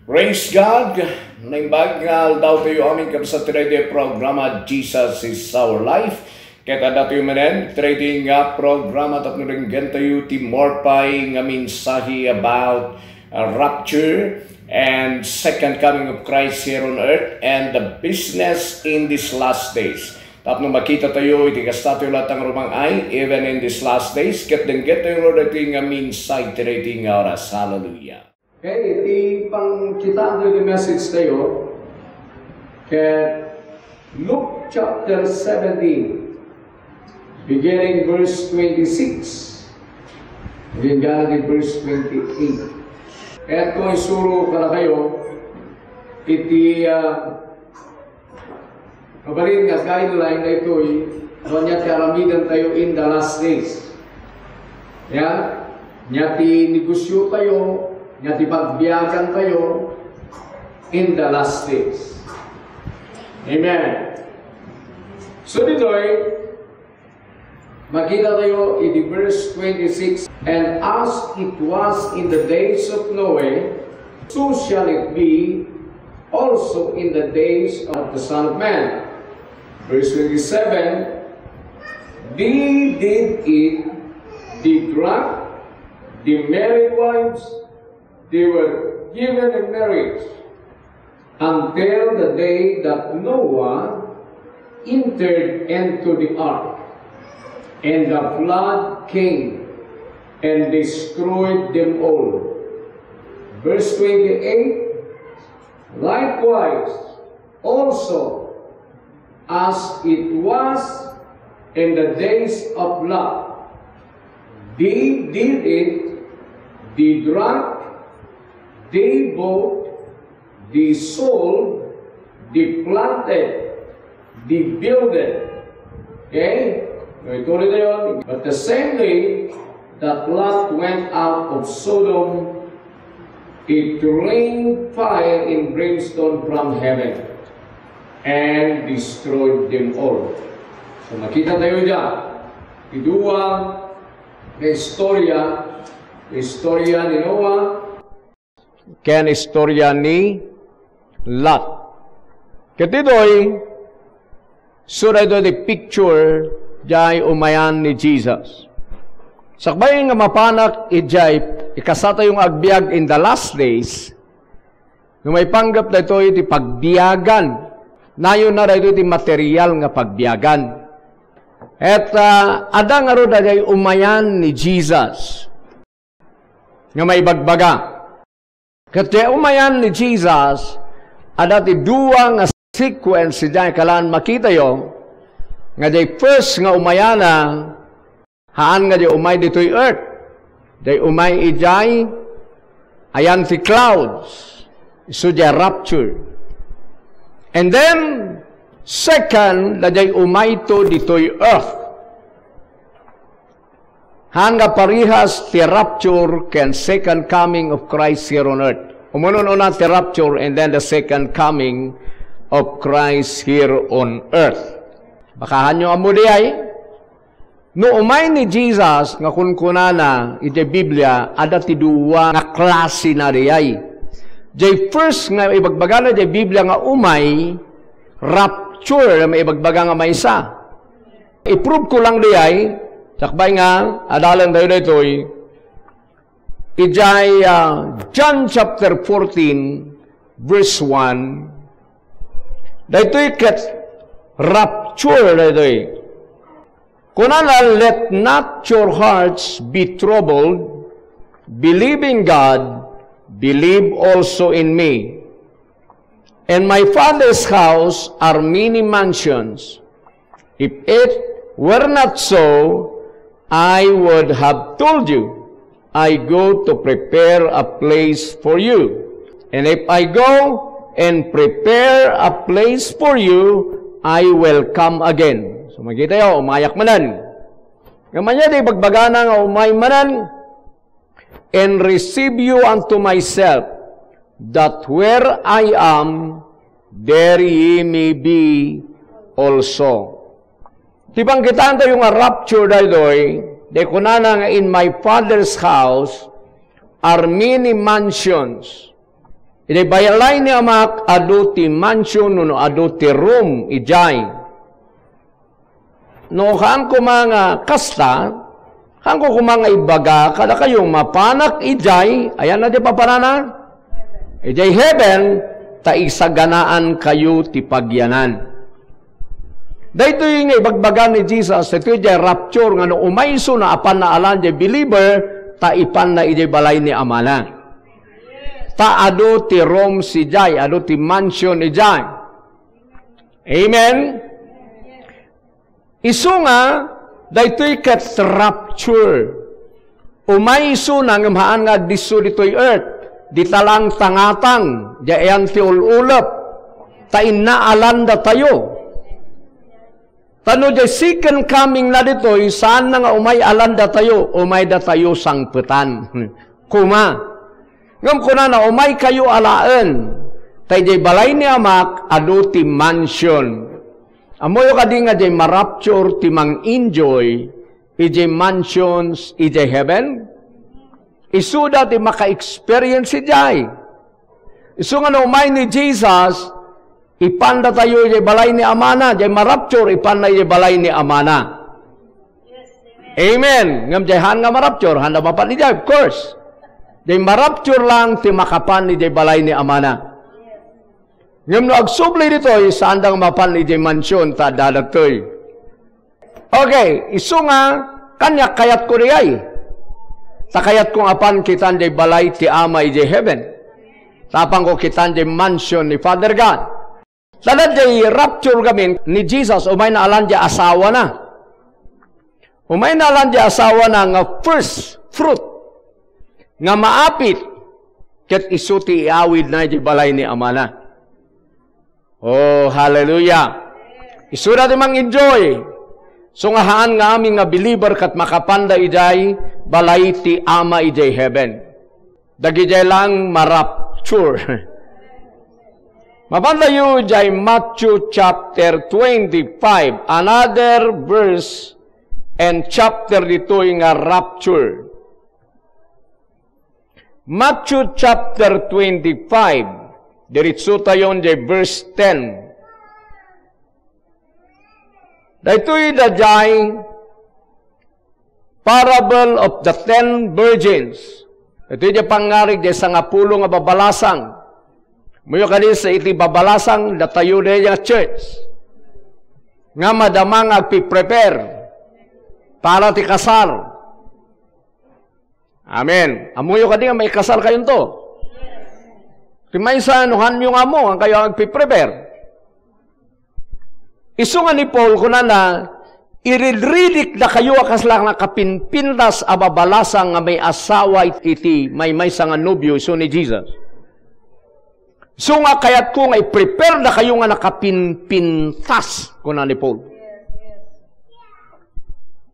Praise God! Naimbagal daw tayo aming kapsa trading programa Jesus is Our Life. Kaya tayo manen, trading programa tapos rin tayo timorpay nga mensahe about rapture and second coming of Christ here on earth and the business in these last days. Tapos makita tayo, itigas tayo lahat ng rumang ay, even in these last days, get tayo rin nga mensahe trading oras. Hallelujah! Okay, iti pang kita yung message tayo kay Luke chapter 17 beginning verse 26 hinggang di verse 28. Kaya kung isuro ka na kayo iti kabalin nga guideline na ito niya karamidan tayo in the last days. Yan, niya ti negosyo tayo, nga tipagbiyagan tayo in the last days. Amen. So dito'y makita tayo in the verse 26, and as it was in the days of Noah, so shall it be also in the days of the Son of Man. Verse 27, they did eat, they drank, they married wives, they were given in marriage until the day that Noah entered into the ark, and the flood came and destroyed them all. Verse 28, likewise also as it was in the days of Lot, they did it, they drank, they bought, they sold, they planted, they builded. Okay? Ituloy na yun. But the same day that Lot went out of Sodom, it rained fire and brimstone from heaven and destroyed them all. So makita tayo dyan. Idua na istorya ni Noah, ken istorya ni Lot. Katidoy, sura ito di picture jay umayan ni Jesus. Sakbay nga mapanak ijay ikasata yung agbiag in the last days, nga may panggap na ito iti pagbiyagan. Nayon na ito iti material nga pagbiyagan. At ada nga ro jay umayan ni Jesus, nga may bagbaga. Kaya umayan ni Jesus, ada ti dua nga sequence dyan kalaan makita yo, nga day first nga umayana, haan nga day umay dito'y earth. Day umay ijay, ayan ti clouds, iso jay rapture. And then, second, na day umay to dito'y earth. Haan nga parihas ti rapture ken second coming of Christ here on earth. Umunun-una ti rapture and then the second coming of Christ here on earth. Bakahan nyo amo di ay, no umay ni Jesus nga kunkunana iti Biblia, ada ti duwa nga klase na di ay. Jay first nga ibagbaga na di Biblia nga umay, rapture na maibagbaga nga maysa. I-prove ko lang di ay, sakbay nga, adalan tayo dito ijay John chapter 14 verse 1. Dito'y ket rapture dito'y. Kunana, let not your hearts be troubled, believe in God, believe also in me. In my Father's house are many mansions. If it were not so, I would have told you, I go to prepare a place for you. And if I go and prepare a place for you, I will come again. So makita yo, umayak manan. Gamanya di bagbagana nga umay manan, and receive you unto myself, that where I am, there ye may be also. Tibang kitaan tayo nga rapture daydoy, de kunana nga in my Father's house are many mansions. Iti bayalay ni amak adu ti mansion no adu ti room ijay. No haan ko mga kasta, haan ko mga ibaga, kada kayong mapanak ijay, ayan na di paparana? Ijay heaven, ta isaganaan kayo ti pagyanan. Dahito yung ibagbaga ni Jesus, ito yung rapture, nga no umayso na apan na alan di believer, ta ipan na ijay balay ni amana. Ta ado ti room si jay, ado ti mansion ni jay. Amen? Isu nga, dahito'y kat rapture. Umayso na ngamahan nga diso dito'y earth. Ditalang tangatang, diyan ti ululap. Ta inaalanda tayo. Tano di second coming na dito'y, saan na nga umay alanda tayo? Umay da tayo sangpetan. Kuma. Ngam ko na umay kayo alaan. Tay di balay ni amak, ado ti mansion. Amoyo ka di nga di marapture ti mang enjoy, ije mansions, ije heaven. Isuda ti maka-experience si jay. Isu nga na umay ni Jesus, ipanda tayo ije balay ni amana, ije marapture, ipanda ije balay ni amana. Amen. Ngam jayhan nga marapture, handa mapat ni jay, of course. Jay marapture lang ti makapan ni jay balay ni amana. Ngam no agsubli dito, saan dang mapan ni jay mansyon ta dadagtoy. Okay, isu nga, kanya kayat ko riyay. Sa kayat kong apan kitan jay balay ti ama jay heaven. Tapang ko kitan jay mansion ni Father God. Sada jay rapture gamin ni Jesus, umay na alan jay asawa na. Umay na alan jay asawa na nga first fruit. Nga maapit, ket isuti iawid na di balay ni amana. Oh, hallelujah. Isu na di mang enjoy. So nga haan nga aming nga believer kat makapanda ijay, balay ti ama ijay heaven. Dagijay lang marapture. Mapanda yu ijay Matthew chapter 25, another verse and chapter dito nga rapture. Matthew chapter 25, diritso tayo di verse 10. Dito'y dajay parable of the 10 virgins. Ito'y di pangarig di sa nga pulo nga babalasang. Muyo ka sa iti babalasang datayo di nga church. Nga madamang agpiprepare para ti kasal. Amen. Amuyo ka di nga may kasal kayon to. Timay sa anuhan yung amo, ang kayo agpiprepare. Isu nga ni Paul kuna na, iridridik na kayo akas lang nakapinpintas ababalasang nga may asawa iti may sa nga nobyo, isu ni Jesus. So nga kayat ko nga i-prepare na kayo nga nakapinpintas kuna ni Paul.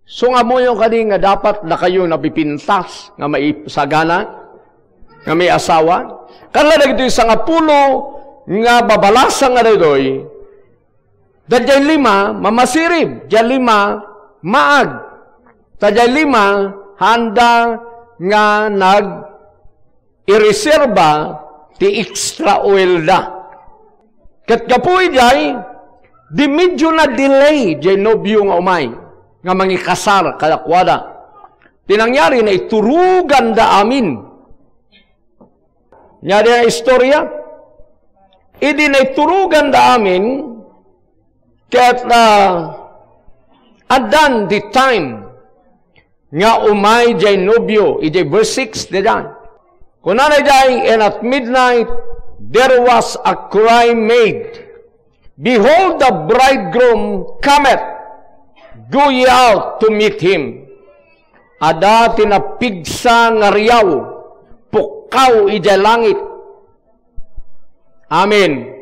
So nga mo yung kadi nga dapat na kayo napipintas nga may sagana, nga may asawa. Kala na ito sa nga pulo nga babalasang nga dadoy, dadjay 5 mamasirib, dadjay 5 maag, dadjay 5 handa nga nag-ireserba ti extra oil da. Kat kapoy jay, di medyo na delay jay nobyo nga umay. Nga mangikasar kadakwada. Tinangyari na iturugan da amin. Nyari na istorya. Idi na iturugan da amin ket adan the time nga umay jay nobyo. Ijay verse 6 diyan. Kunana jay, and at midnight there was a cry made, behold, the bridegroom cometh. Go ye out to meet him. Ada tinapigsa nga riyaw, pukaw ija langit. Amen.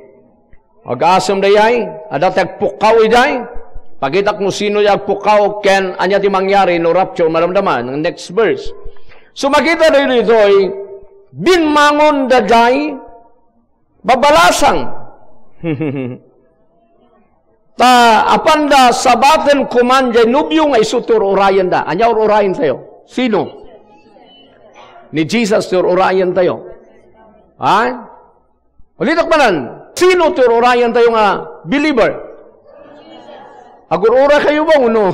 Mag-asam dayay, ada tagpukaw ijay. Pagitak mo sino yung pukaw, ken anya ti mangyari no rapture maramdaman. Ang next verse. So makita dito ay, binmangon dajay, babalasang. Ta apanda sabaten kumanja nubyo nga isutur orayan da. Anya orayan tayo? Sino? Ni Jesus tur orayan tayo. Ha? Ulitak manan, sino tururayan tayo nga believer? Agur-ura kayo ba uno?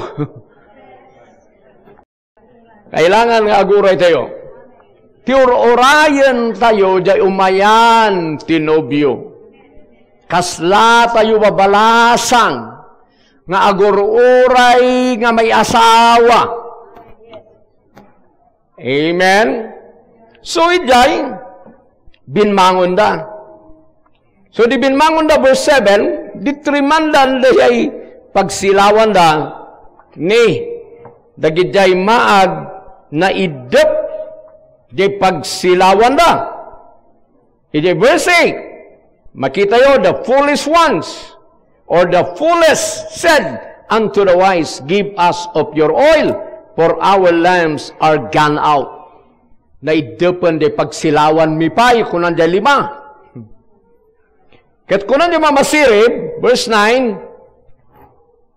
Kailangan nga aguray tayo. Tiur-orayan tayo, jay umayan tinobyo. Kasla tayo babalasang, nga agur-uray nga may asawa. Amen? So, ijay, binmangon da. So, di binmangon da, verse 7, di trimandan da jay pagsilawan da, ni, dagijay maag na idep, di pagsilawan da. Ijay verse 8, makita yo, the foolish ones, or the foolish said unto the wise, give us of your oil, for our lamps are gone out. Naidepan di pagsilawan mi pay, kunan di 5. Ket kunan di mamasirib, verse 9,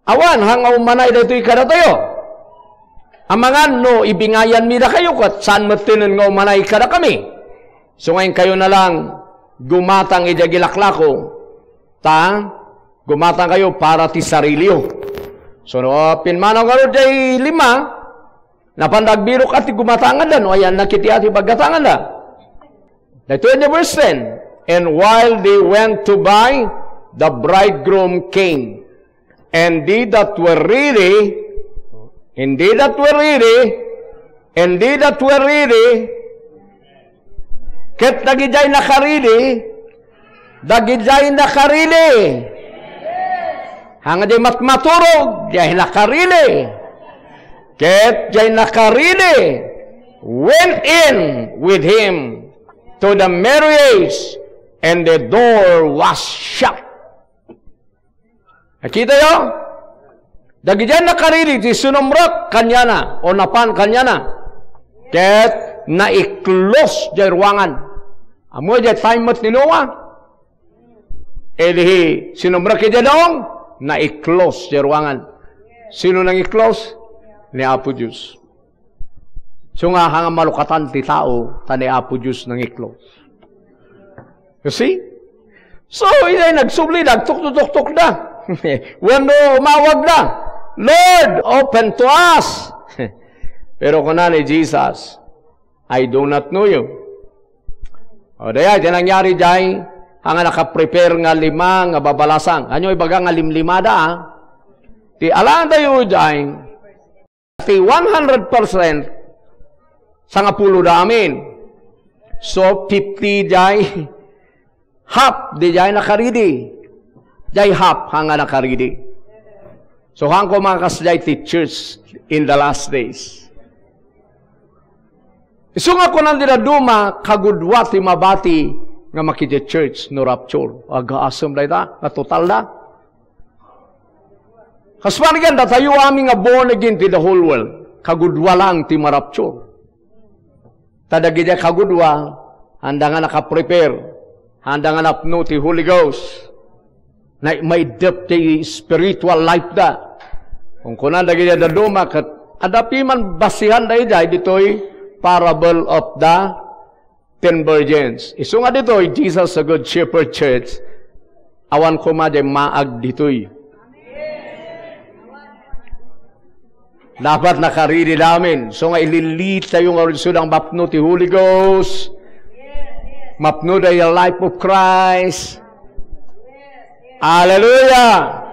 awan, hangaw manay dito ikada tayo. Amangan no, ibingayan mi da kayo, kat saan matinin nga manay ikada kami. So ngayon kayo na lang, gumatang idagilaklako, gumatang kayo para ti sarilyo. So no, pinmanaw nga rin day 5, napandagbiro ka ti gumatangan da, no, ayan nakiti ati paggatangan da. Dito in the verse 10, and while they went to buy, the bridegroom came, and they that were ready, ket dagijay nakarili, hanga di matmaturog, jay nakarili, ket jay nakarili, went in with him to the marriage, and the door was shut. Nakita yo? Dagijay nakarili, ti sunumrot kanyana, o napan kanyana, ket na-i-close jay ruangan. Amo jay time mat ni Noah. Elihi, sinumrot kaya doon, na-i-close jay ruangan. Sino nang i-close? Ni Apo Diyos. So nga hanga malukatan ti tao, ta ni Apo Diyos nang i-close. You see? So, inay nagsubli, nagtuk-tuk-tuk na. When umawag na, Lord, open to us. Pero kung na ni Jesus, I do not know you. O daya, dyan nangyari dyan, hanga nakaprepare nga 5 nga babalasang. Ano ibaga nga 5 Ti alam tayo dyan, ti 100% sa nga pulo damin. So, 50 dyan, half di dyan nakaridi. Dyan half hanga nakaridi. So, hang ko mga kasjay ti church in the last days. Iso nga ko nandira duma, kagudwa ti mabati nga makita church no rapture. Aga-asam da ita, nga total da. Kasmanigan da tayo aming nga born again ti the whole world. Kagudwa lang ti marapture. Tadagidya kagudwa, handa nga nakaprepare, handa nga napno ti Holy Ghost, na may depth ti spiritual life da. Kung kunan dagidya da duma, adapi man basihan da ida, dito'y parable of the 10 virgins. Iso nga dito'y Jesus a Good Shepherd Church, awan ko ma maag dito'y. Dapat nakarili namin. So nga ililit tayo nga rin sudang mapno ti Holy Ghost. Mapno da yung life of Christ. Hallelujah!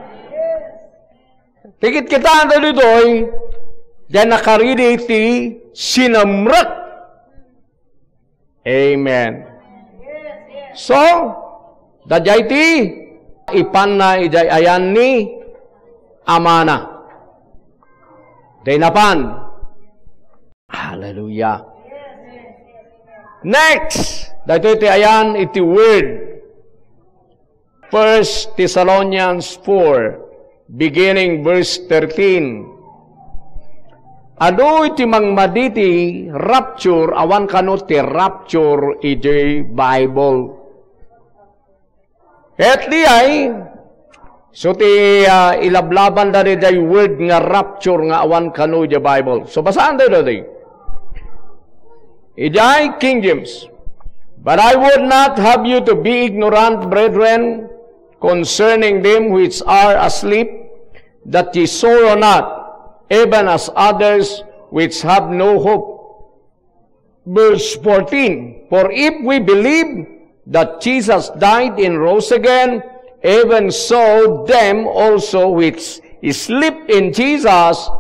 Tikit kita ando dito'y diyan nakarili ti sinamrat. Amen. So, dajay ti ipan na ijay ayan ni amana. Dainapan. Hallelujah. Next, dito iti ayan iti word. 1 Thessalonians 4, beginning verse 13. Ado iti mangmaditi rapture, awan kanot ti rapture iti Bible. Et di ay, so ti ilablaban da di word nga rapture nga awan kano di Bible. So basaan tayo dati? Ijay King James. But I would not have you to be ignorant, brethren, concerning them which are asleep, that ye sorrow not, even as others which have no hope. Verse 14, For if we believe that Jesus died and rose again, even so them also which sleep in Jesus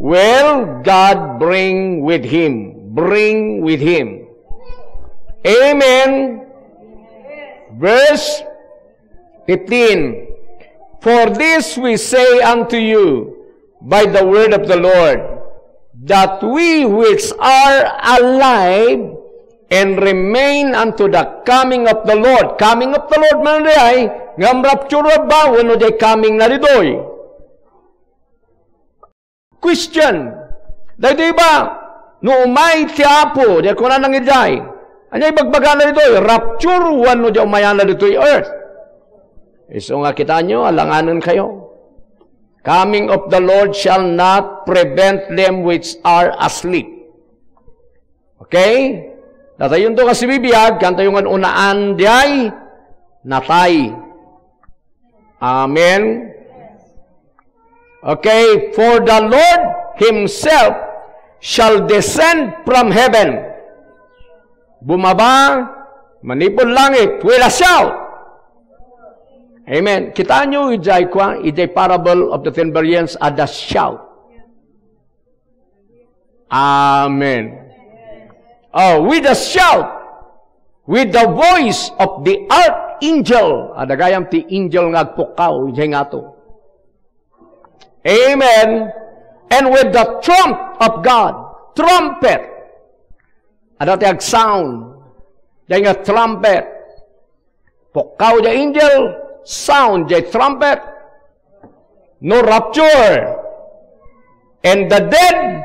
will God bring with him. Bring with him. Amen. Verse 15, For this we say unto you by the word of the Lord, that we which are alive and remain unto the coming of the Lord. Coming of the Lord man ay ngam rapture ba wano jay coming na ridoy. Question. Dahil ba no umay tiapo jay kuna nang ijay. Anyay bagbaga na ridoy rapture wano jay umayan na ridoy earth. Iso nga kita nyo alanganan kayo. Coming of the Lord shall not prevent them which are asleep. Okay? Datayon to kasi bibiyag, kanto yung unaan diay, natay. Amen? Okay, for the Lord Himself shall descend from heaven. Bumaba, manipod langit, will a shout. Amen. Kita nyo, ijay parable of the 10 virgins at the shout. Amen. Oh, with a shout, with the voice of the archangel. Adagayam ti angel ngagpukaw, ijay nga to. Amen. And with the trump of God, trumpet. Adati ag sound. Ijay nga trumpet. Pukaw the angel, sound the trumpet, no rapture, and the dead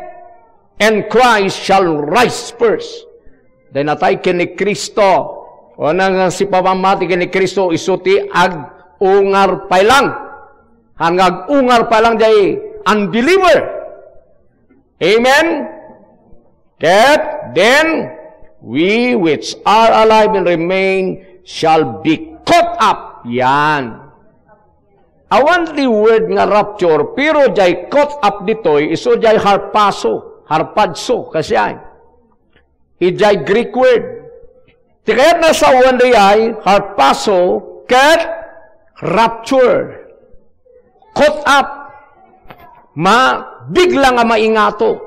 and Christ shall rise first. Dahil natay kini Kristo, o nang si pamamati kini Kristo, isuti ag ungar pa lang. Hangag ungar pa lang day unbeliever. Amen? That then we which are alive and remain shall be caught up. Yan. Awan the word nga rapture, pero jay caught up ditoy, iso jay harpadso, kasi ay. Ijay Greek word. Tikayat na sa awan ay harpaso, kat rapture. Caught up. Bigla nga maingato.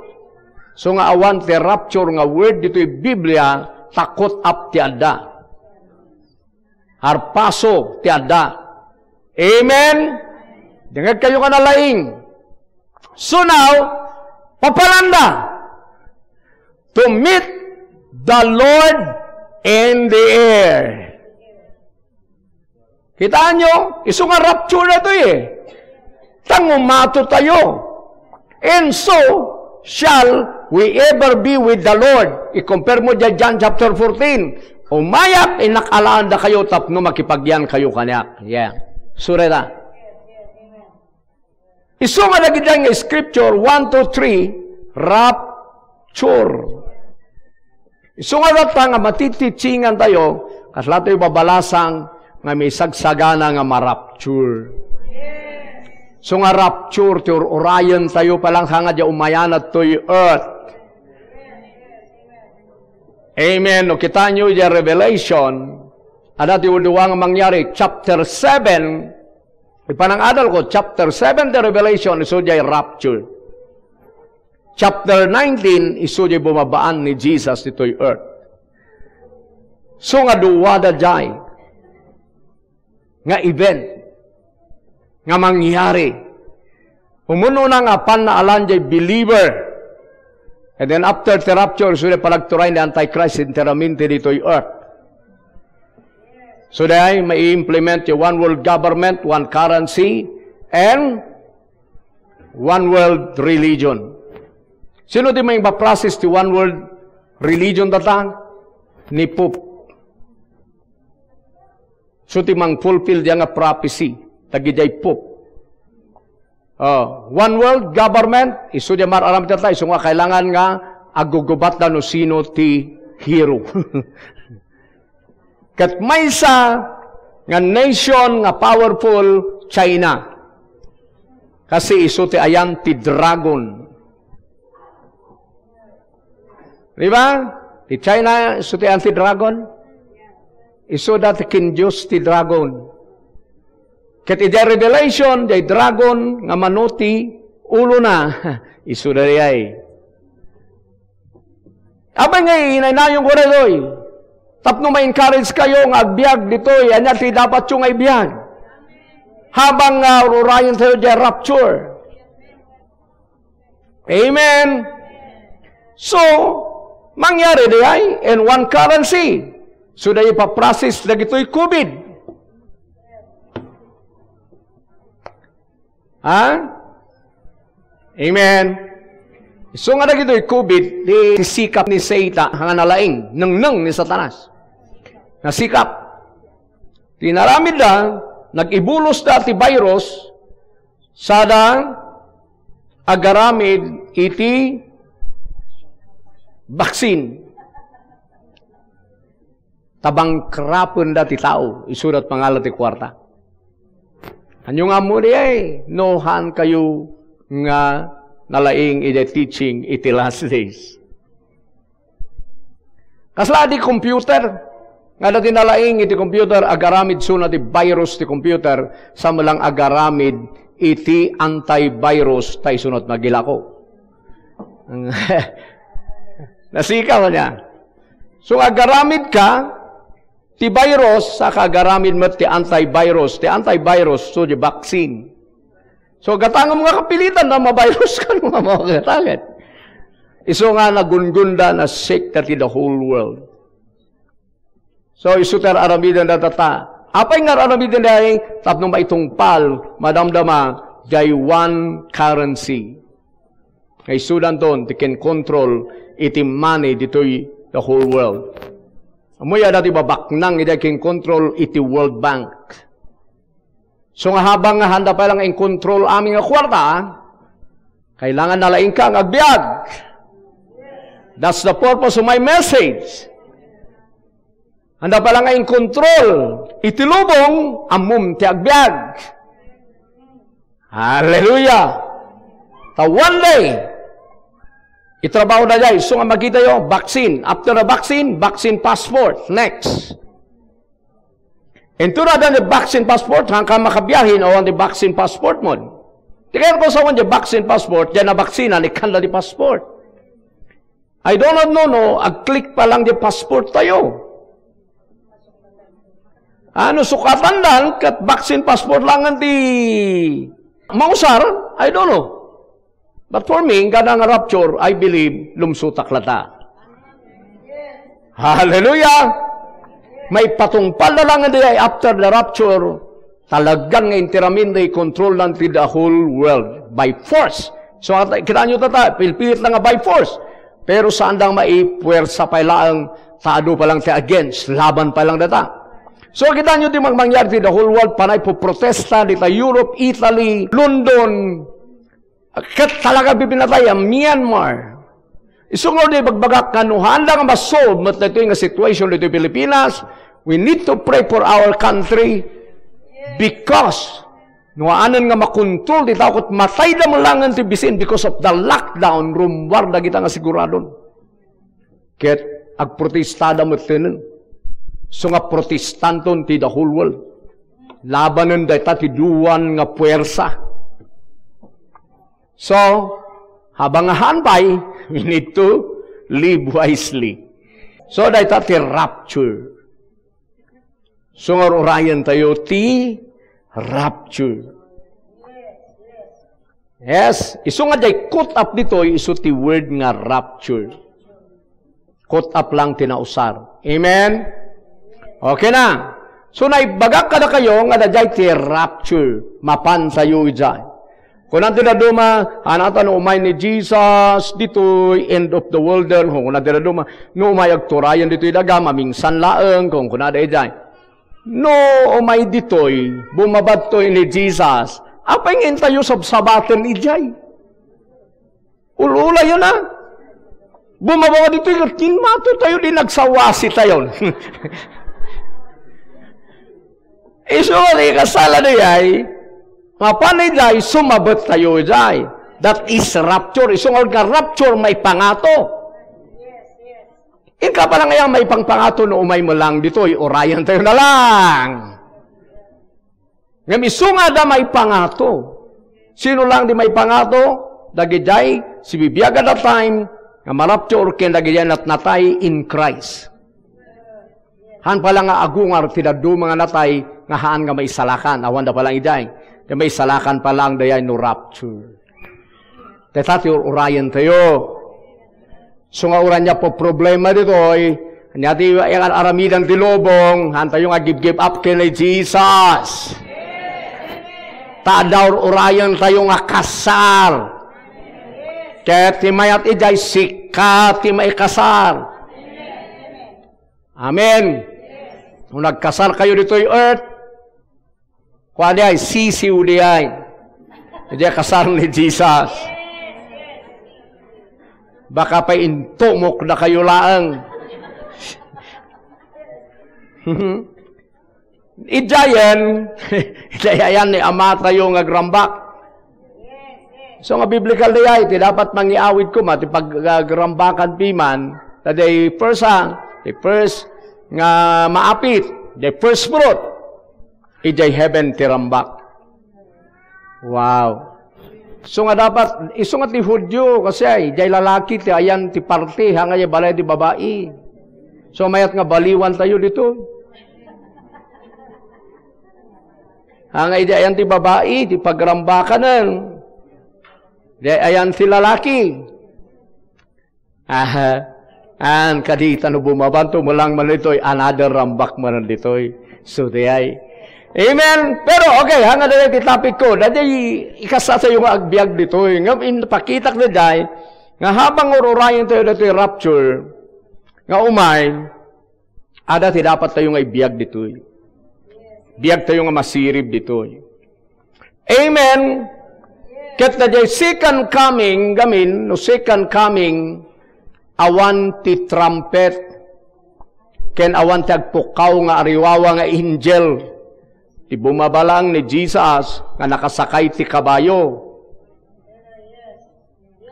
So nga awan the rapture nga word ditoy Biblia, takot up tiada. Harpaso, tiada. Amen? Dengag kayo ka nalaing. So now, papalanda. To meet the Lord in the air. Kita nyo, iso nga rapture na ito eh. Tangumato tayo. And so, shall we ever be with the Lord. I-compare mo dyan John chapter 14. Umayap, inakalaan da kayo, tapno makipagyan kayo kanyak. Yeah. Sureta. Iso nga lagi dyan nga scripture, 1, 2, 3, rapture. Iso nga rata nga matititsingan tayo, kaslato yung babalasang nga may sagsagana nga marapture. So nga rapture, ti Orion tayo palang hanga dya umayanat to yung earth. Amen. No, kita nyo yung Revelation, ada yung duwang mangyari, chapter 7, ipanang-adal ko, chapter 7, the Revelation, iso dyan rapture. Chapter 19, iso dyan bumabaan ni Jesus dito yung earth. So nga duwada dyan, nga event, nga mangyari. Umuno na nga pan na alam dyan believer. And then after the rapture, so na palagturay ni Antichrist interaminte dito yung earth. So dahil may implement yung one world government, one currency, and one world religion. Sino di may ma-process ti one world religion datang? Ni Pope. So ti mang fulfill diya nga prophecy. Tagijay Pope. One world government, iso di mararam tayo, iso nga kailangan nga agugubat na no sino ti hero. Kat maysa nga nation nga powerful China. Kasi iso ti ayan ti dragon. Di ba? Ti China iso ti ayan ti dragon. Iso dati kindyos ti dragon. Kat iti revelation, di dragon nga manuti ulo na. Iso na ay. Abay nga inaynayon ko rin doy. Tapno ma-encourage kayo nga agbyag ditoy. Anya ti dapat yung aibiyag. Habang rurayan tayo di rapture. Amen. So, mangyari di ay in one currency. So, na ipaprocess na gito'y COVID. Ha? Amen. So nga na gito'y COVID, di sikap ni Satan, nga nalaing, nang ni Satanas. Nasikap. Tinaramid na, nag-ibulos na ti virus, sada agaramid iti vaccine. Tabang krapon da ti tao, isurat pangalan ti kwarta. Anyo nga mo di ay, nohan kayo nga nalaing iti teaching iti last days. Kasla di computer, nga dati nalaing iti computer, agaramid suna ti virus ti computer, sa malang agaramid iti antivirus tayo sunod magilako. Nasikaw niya. So agaramid ka, ti virus, sa kagaramid mo ti antivirus. Ti antivirus, so di vaccine. So gatangom nga kapilitan na mavirus ka nga mga katagat. Iso nga nagungunda na sick ti the whole world. So isuter aramidan na tata. Apay nga aramidan na ay tapno maitungpal, madamdama, jay one currency. Kay sudan ton, ti can control iti money dito'y the whole world. Amoy dati babaknang iti can control iti World Bank. So nga habang nga handa pa lang in control aming nga kwarta, kailangan nalaing kang agbyag. That's the purpose of my message. Handa pa lang nga in control, itilubong, amum ti agbyag. Hallelujah! Ta one day, itrabaho na jay. So nga makita yo, vaccine. After the vaccine, vaccine passport. Next. Ito na dan the vaccine passport, hanggang makabiyahin o ang the vaccine passport mo. Tingnan ko sa the vaccine passport, dyan na vaksina, ni kanda di passport. I don't know, no, ag-click pa lang di passport tayo. Ano, sukatan lang, kat vaccine passport lang ang di mausar, I don't know. But for me, ganang rapture, I believe, lumsutak lata. Hallelujah! May patungpal na lang ay after the rapture, talagang nga interamin na i-control lang the whole world by force. So, kita nyo tata, pilit lang nga by force. Pero saan lang maipuwersa pa lang, taado pa lang against, laban pa lang data. So, kita nyo di magmangyari the whole world, panay po protesta, dita Europe, Italy, London, kat talaga bibinatay, Myanmar. Isungod di bagbagak kanuhan lang masolve mat ito yung situation dito Pilipinas. We need to pray for our country because nuaanan nga makontrol di takot matay na mo lang ang tibisin because of the lockdown rumwar na kita nga siguradon. Ket agprotestada mo tinin. So nga protestanton ti the whole world. Labanan data ti duwan nga puwersa. So, habang hanpay, we need to live wisely. So, dahil ti rapture. So, ngarayan tayo ti rapture. Yes. Iso nga day caught up dito, iso ti word nga rapture. Caught up lang tinausar. Amen? Okay na. So, naibagak ka na kayo nga da day ti rapture. Mapan sayo dyan. Kung natin na duma, anatan umay ni Jesus, dito'y end of the world din. Kung natin na duma, no umay agturayan dito'y daga, mamingsan laeng, kung natin dyan. No umay dito'y, bumabad to'y ni Jesus, apay ngin tayo sabsabaten ijay. Ulula yun na. Bumababa dito'y, kinmato tayo, di nagsawasi tayo. Iso ni kasala na yay, mapanay day, sumabot tayo day. That is rapture. Iso nga rapture may pangato. Ika pa lang ngayon may pangpangato no umay mo lang dito, orayan tayo na lang. Ngam iso nga da may pangato. Sino lang di may pangato? Dagiday, si bibiyaga da time, nga marapture ken dagiday natnatay in Christ. Han pala nga agungar tidadu mga natay, nga haan nga may salakan. Awan da palang iday. May salakan pa lang dayay no rapture. Tetati orayan tayo. So nga uran niya po problema dito ay nyati yung aramidan ti lobong han tayo nga give up kay Jesus. Tadaw orayan tayo nga kasar. Kaya ti mayat ijay sikat ti may kasar. Amen. Kung nagkasar kayo dito yung earth, kuha di ay sisiw di ay. Hindi kasar ni Jesus. Baka pa intumok na kayo laang. Idayan ni ama tayo nga grambak. So nga biblical day ay, dapat mangiawid ko mati pag-grambakan piman, the first nga maapit, the first fruit, iday heaven tirambak. Wow. So nga dapat, iso nga ti Hudyo, kasi ay, jay lalaki, ti ayan, ti parte, hangay balay ti babae. So mayat nga baliwan tayo dito. Hangay di ayan ti babae, ti pagrambakanan. Di ayan ti lalaki. An kadita no bumabanto mo lang man dito'y, another rambak man dito'y. So di ay, amen. Pero okay, hanga na yung topic ko. Dati ikasasa yung agbyag dito. Nga pakitak na day, nga habang ururayan tayo dito yung rapture, nga umay, ada ti dapat tayo nga ibiyag dito. Biyag tayo nga masirib dito. Amen. Ket na day second coming, gamin, no second coming, awan ti trumpet, ken awan ti agpukaw nga ariwawa nga angel, ti bumabalang ni Jesus nga nakasakay ti kabayo.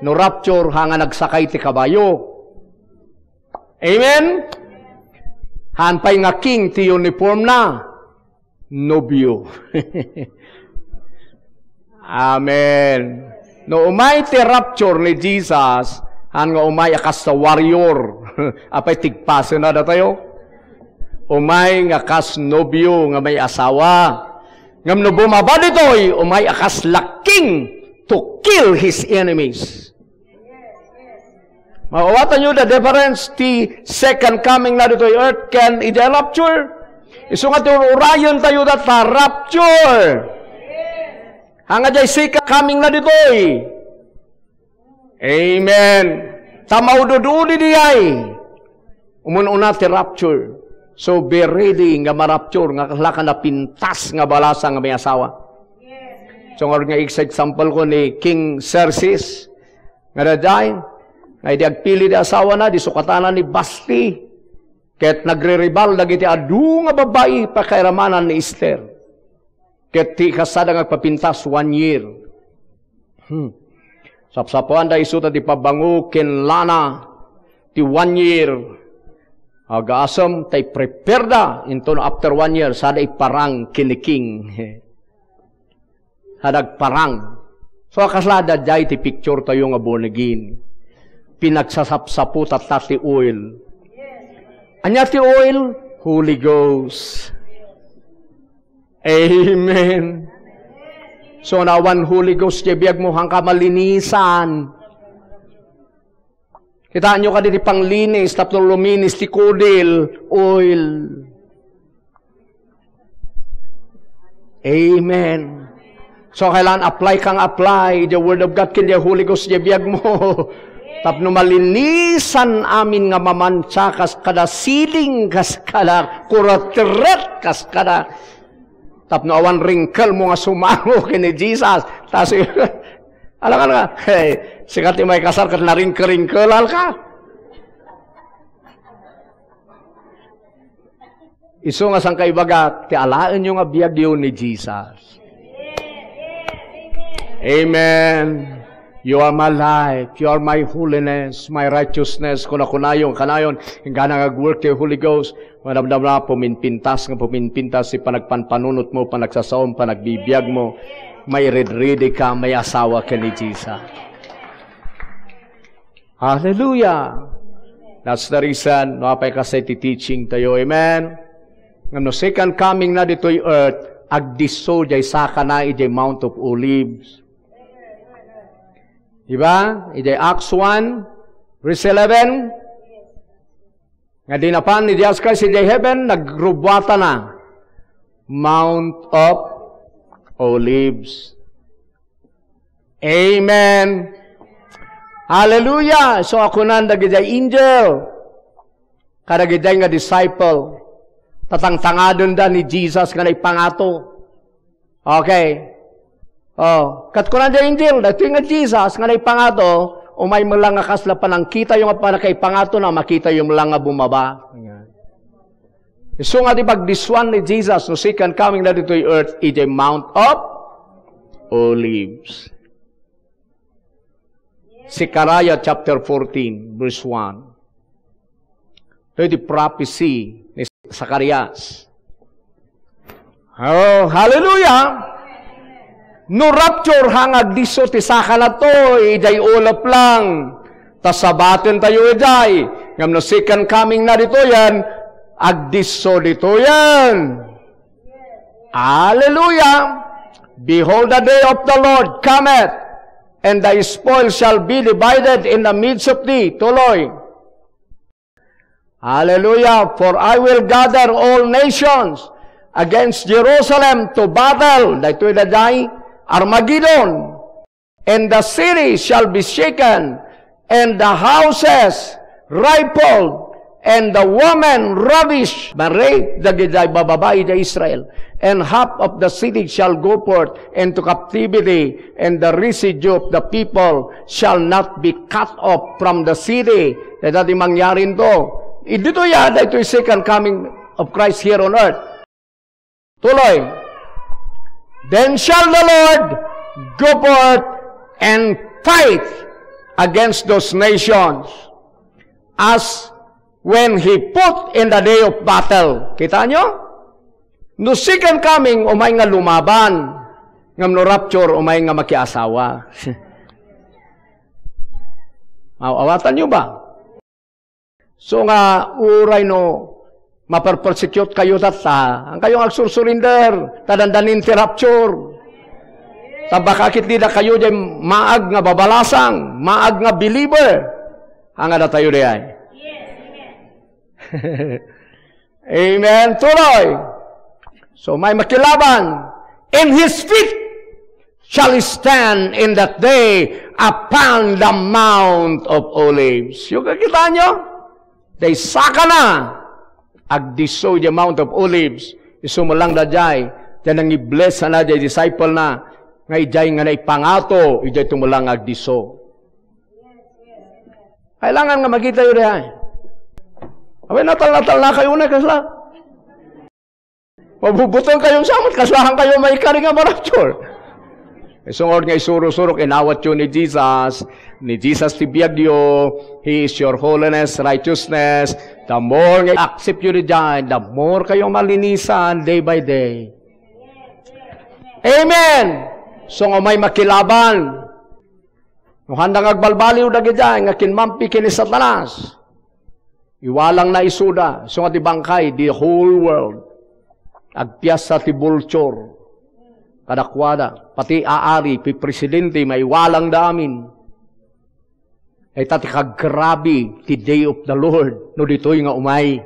No rapture nga nagsakay ti kabayo. Amen? Hanpay nga king ti uniform na. Nobyo. Amen. No umay ti rapture ni Jesus, han nga umay akas sa warrior. Apay tigpaso na da tayo. Umay nga kas nobyo nga may asawa. Ngam no bumaba ditoy, umay akas laking to kill his enemies. Mawawatan nyo the difference ti second coming na ditoy earth can iti rapture. Iso nga ti urayon tayo data rapture. Hanga jay second coming na ditoy. Amen. Tamaw dududi diyay. Umununa ti rapture. So be ready nga marapture, nga kalaka na pintas nga balasa nga may asawa. So nga example ko ni King Xerxes, nga daday, nga di agpili di asawa na, di sukatanan ni Basti, ket nagre-rebal, dagiti adu nga babae, pakairamanan ni Esther. Ket ti kasada nga papintas 1 year. Sapsapuan da isuta di pabangu ken lana, ti 1 year, agasam tay prepare da into after 1 year sada iparang kiniking. Hadag parang. So akaslada jay ti picture tayo nga bonegin. Pinagsasapsaput at ti oil. Anya ti oil? Holy Ghost. Amen. So nawan Holy Ghost biyag mo hang kamalinisan. Kitaan nyo ka dito panglinis, tapos luminis, ti kudil, oil. Amen. So, kailangan apply kang apply. The Word of God, kindi Holy Ghost, biyag mo. Tapno malinisan amin nga mamantsa, kas kada siling, kas kada kurateret, kas kada. Tapno awan wrinkle mo nga sumango kini Jesus. Tapos, alam ka na, hey, sikat yung may kasar kat naring-keringkelal ka. Iso nga sang kaibaga, ti alaan nyo nga biyag yun ni Jesus. Amen. You are my life. You are my holiness, my righteousness. Kunayon, kanayon, hingga na nag-work kay Holy Ghost. Manamdam na, puminpintas si panagpanpanunot mo, panagsasaom, panagbibiyag mo. May ready ka, may asawa ka ni Jesus. Hallelujah. That's the reason, napay kasi teaching tayo. Amen. Ngano second coming na dito'y earth, agdiso jay saka na ijay Mount of Olives. Diba? Ijay Acts 1, verse 11. Nga dinapan ni Jesus Christ ijay heaven, nagrubwata na. Mount of Olives. Amen. Hallelujah. So ako nanda ijay angel. Kada ijay nga disciple. Tatangtangadon da ni Jesus nga naipangato. Okay. Oh, katkunan da angel, dito nga Jesus nga naipangato, umay mo lang nga kasla panang kita yung panakaipangato na makita yung lang nga bumaba. So nga di pagdiswan ni Jesus, no second coming na dito yung earth, iti Mount of Olives. Zechariah chapter 14, verse 1. Ito yung prophecy ni Zacarias. Oh, hallelujah! No rapture hangag diso ti saka na to, ijay ulap lang. Tasabatin tayo ijay. Ngam no second coming na dito yan, agdiso dito yan. Hallelujah! Behold, the day of the Lord cometh, and thy spoil shall be divided in the midst of thee. Tuloy. Hallelujah! For I will gather all nations against Jerusalem to battle. Dahito idaday, Armageddon. And the city shall be shaken, and the houses rifled, and the women ravished. Maray, dagiday bababay da Israel. And half of the city shall go forth into captivity, and the residue of the people shall not be cut off from the city. Dahito mangyarin to. Dito yan, ito yung second coming of Christ here on earth. Tuloy. Then shall the Lord go forth and fight against those nations as when He put in the day of battle. Kita nyo? No second coming, umay nga lumaban. Ngam no rapture, umay nga makiasawa. Awatan nyo ba? So nga, uray no, maperpersecute kayo tata. Ang kayong agsursurrender, tadandanin ti rapture. Tabakakit di na kayo dyan maag nga babalasang, maag nga believer. Hanga na tayo diyan. Amen. Tuloy. So may makilaban. In His feet shall He stand in that day upon the Mount of Olives. Yung kakita nyo? Day saka na, agdiso the Mount of Olives, isumalang da jay, dyan ang i-bless na jay disciple na, nga ijay nga naipangato, ijay tumulang agdiso. Kailangan nga makita yun diyan. Awe, natal na kayo na kasla. Mabubutong kayong samot, kaslahan kayo may ikari nga marapture. Isungod nga isurok-surok, inawat yun ni Jesus tibiyag diyo, He is your holiness, righteousness. The more nga accept yun dyan, the more kayong malinisan day by day. Amen! So nga may makilaban. Nung handang agbalbaliw na gidyan, nga kinmampi kini Satanas. Iwalang na isuda. So nga tibangkay, the whole world. Agpiyas sa tibulture. Kadakwada, pati aari, presidente, may walang damin. Ay tati kagrabe, the day of the Lord, no dito'y nga umay.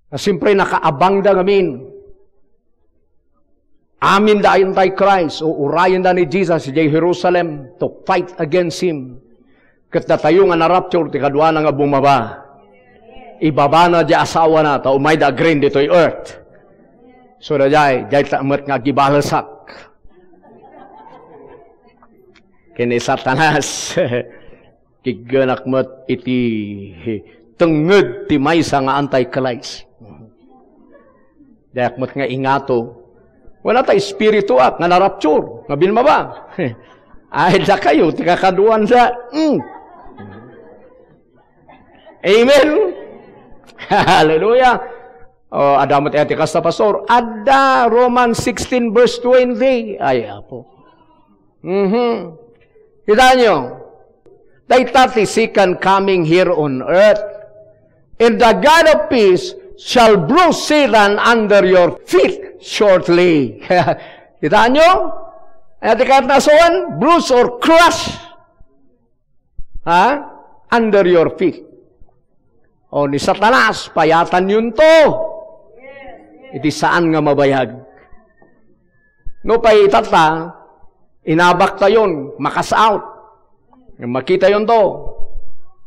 Na siyempre nakaabang da ngamin. Amin da Antichrist, o urayan da ni Jesus, di Jerusalem, to fight against Him. Kat na tayo nga na-rapture, ti kadwa na nga bumaba. Ibaba na di asawa na, ta umay da green dito'y earth. So da jay tamat nga gibalasak. Kini Satanas. Kiganak mat iti tenged ti maysa nga Antichrist. Dayakmat nga ingato. Wala tayo espiritu nga na-rapture. Nga bilma ba? Ay, da kayo, tikakaduan sa... Amen? Hallelujah! O, adamot etikas na pastor. Ada, Romans 16 verse 20. Ay, apo. Kita nyo? Daitati second coming here on earth. And the God of peace shall bruise Satan under your feet shortly. Kita nyo? At ikat na soon, bruise or crush. Under your feet. O ni Satanas, payatan yun to. Iti saan nga mabayag. No pa'y itata, inabak tayon, makas out. Makita yun to.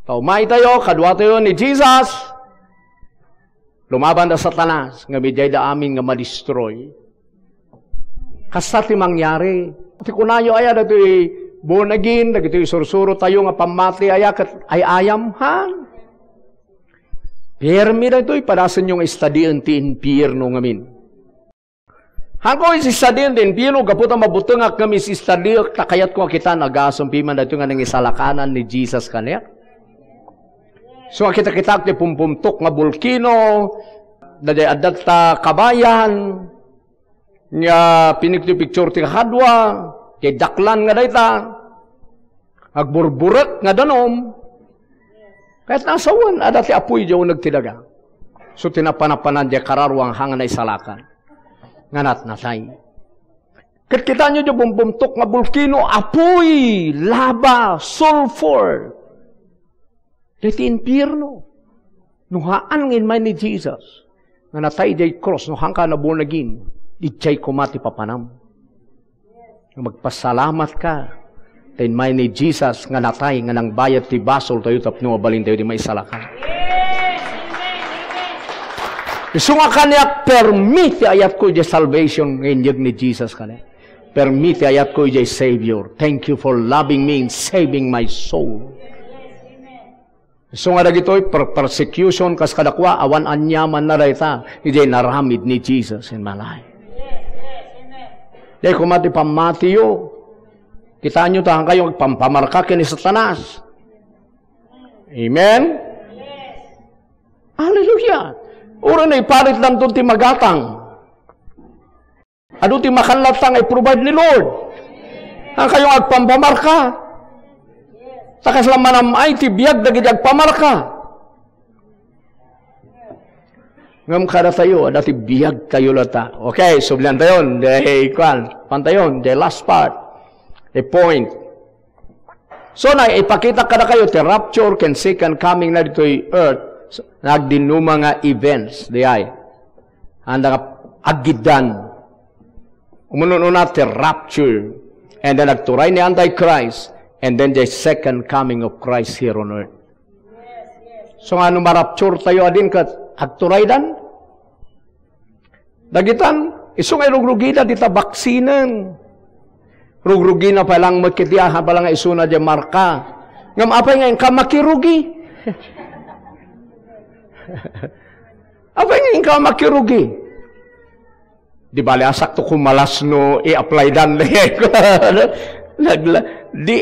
Taumay tayo, kadwa tayo ni Jesus. Lumaban na Satanas, nga medjay da amin nga madestroy. Kasta ti mangyari. Ti kunayo aya dato'y born again, dagito'y sursuro tayo nga pamati aya, ay ayam ha. Permi na ito'y padasan yung istadian ti impierno ngamin. Hangko isi istadian ti impierno, kaputa mabutungak kami si istadian, takayat ko kita nagasumpi man dito nga nang isalakanan ni Jesus kanya. So kita ti pumpumtok nga bulkino, daday adat ta kabayan, nga pinikti picture ti kahadwa, kay daklan nga dayta, agburburek nga danom, kahit nasawan, ada ti apoy diyo nagtidaga. So tinapanapanan diya kararwang hanga na isalakan. Nganat nasay. Kat kita nyo diyo bumbumtok nga bulkino, apoy, lava, sulfur. Diti impierno. Nuhaan ngin may ni Jesus. Nga natay diya cross, nuhang ka na born-again. Di jay kumati papanam. Magpasalamat ka. Then may ni Jesus nga natay nga nang bayad ti basol tayo tapno balin tayo di may salakan. Isu nga kanya permit ayat ko di salvation ngayon ni Jesus kanya. Permit ayat ko di Savior. Thank you for loving me and saving my soul. Isu nga dagitoy persecution kas kadakwa awan anyaman na dayta di naramid ni Jesus in my life. Di kumati pamatiyo. Kita nyo tahan kayo pampamarka kini Satanas. Amen? Yes. Hallelujah. Uro na iparit lang doon ti magatang. Ano ti makalatang ay provide ni Lord. Ang kayong agpampamarka. Takas lang manamay ti biyag dagiti agpamarka. Ngam kada tayo, ada ti biyag tayo lata. Okay, sublian tayon. Dahil kwan, pantayon, the last part. A point. So na ipakita kada kayo ti rapture ken second coming na dito'y earth nagdinuma nga events di ay anda nga agidan umununa ti rapture and then nagturay ni Antichrist and then the second coming of Christ here on earth. So nga marapture tayo adin kat agturay dan dagitan isu nga rugrugida dita baksinan. Rugrugi na palang magkitiyahan palang isuna dyan marka. Ngam apay ngayon ka makirugi. Apay ngayon ka makirugi. Di bali asak to kumalas no i-apply dan. Di,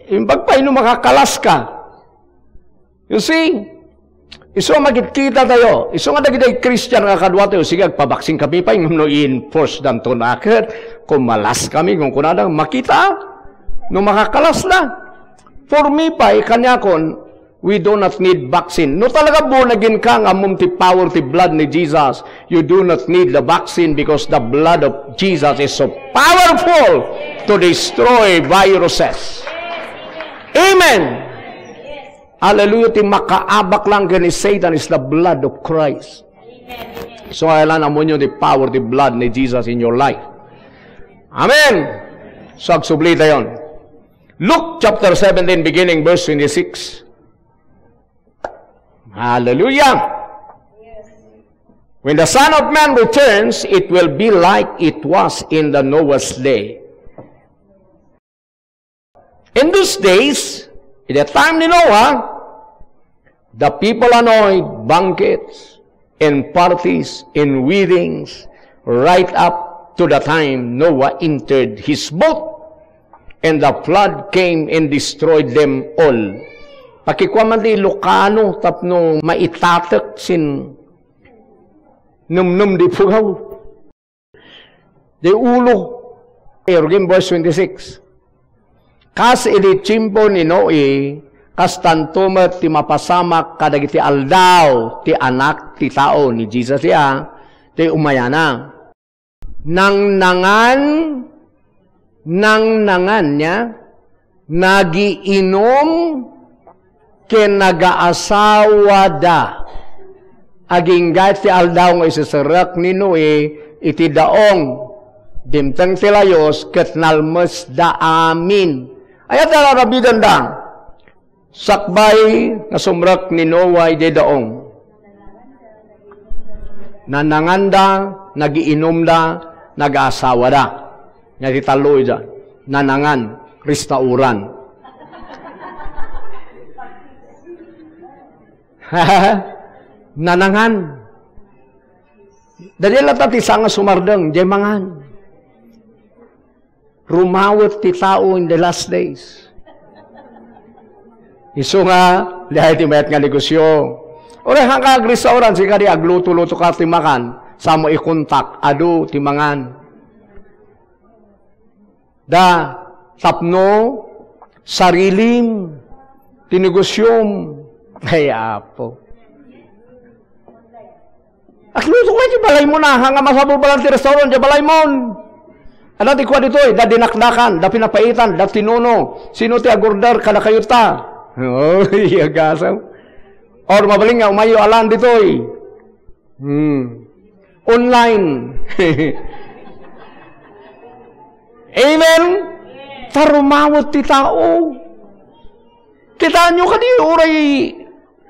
impagpay no makakalas ka. You see? Iso magkita tayo. Iso nga dagiti Christian nga kadwa tayo. Sige, agpabaksing kami pa. Yung no i-enforce dan to nakit. Kumalas kami. Kung kunadang makita. No makakalas na. For me pa, kanya kon, we do not need vaccine. No talaga born again ka nga ti power ti blood ni Jesus. You do not need the vaccine because the blood of Jesus is so powerful to destroy viruses. Amen. Hallelujah, ti makaabak lang gani Satan is the blood of Christ. So, kailan mo nyo the power, the blood ni Jesus in your life. Amen! So, agsublita yon. Luke chapter 17, beginning verse 26. Hallelujah! When the Son of Man returns, it will be like it was in the Noah's day. In those days, in the time ni Noah, the people annoyed banquets in parties, in weddings, right up to the time Noah entered his boat, and the flood came and destroyed them all. Pakikwaman di Lucano tapno maitatak sin num di pugaw. Di ulo. Ergin verse 26. Kas ili chimpo ni Noe, kas tantumet ti mapasamak kadagiti aldaw ti anak ti tao ni Jesus ya, ti umayana. Nang nangan niya, nagiinom ken nagaasawa da. Aging gayat ti aldaw nga isasarak ni Noe, iti daong dimtang tilayos ket nalmes da amin. Ayat na rabidan da. Sakbay na sumrak ni Noah iti daong. Nananganda, nagiinom da, nag-aasawa da. Nga titaloy da. Nanangan, restauran. Nanangan. Dali latat isang sumardeng, di mangan. Rumawat ti tao in the last days. Iso nga, lihay ti mayat nga negosyo. Ore hang kag-restauran, sika di agluto-luto ka ti makan, sa mo ikontak, adu ti mangan. Da, tapno, sarilim, ti negosyom, ay apo. At luto kayo, di balay mo na, hanga masabol balang ti restaurant, di balay mo. Ano ti kwa dito da dinakdakan, da pinapaitan, da tinuno, sino ti agordar kada kayuta. Oh, iyagasaw. Or mabaling nga, umayo alan dito Online. Amen? Tarumawot ti tao. Kita nyo ka di, uray,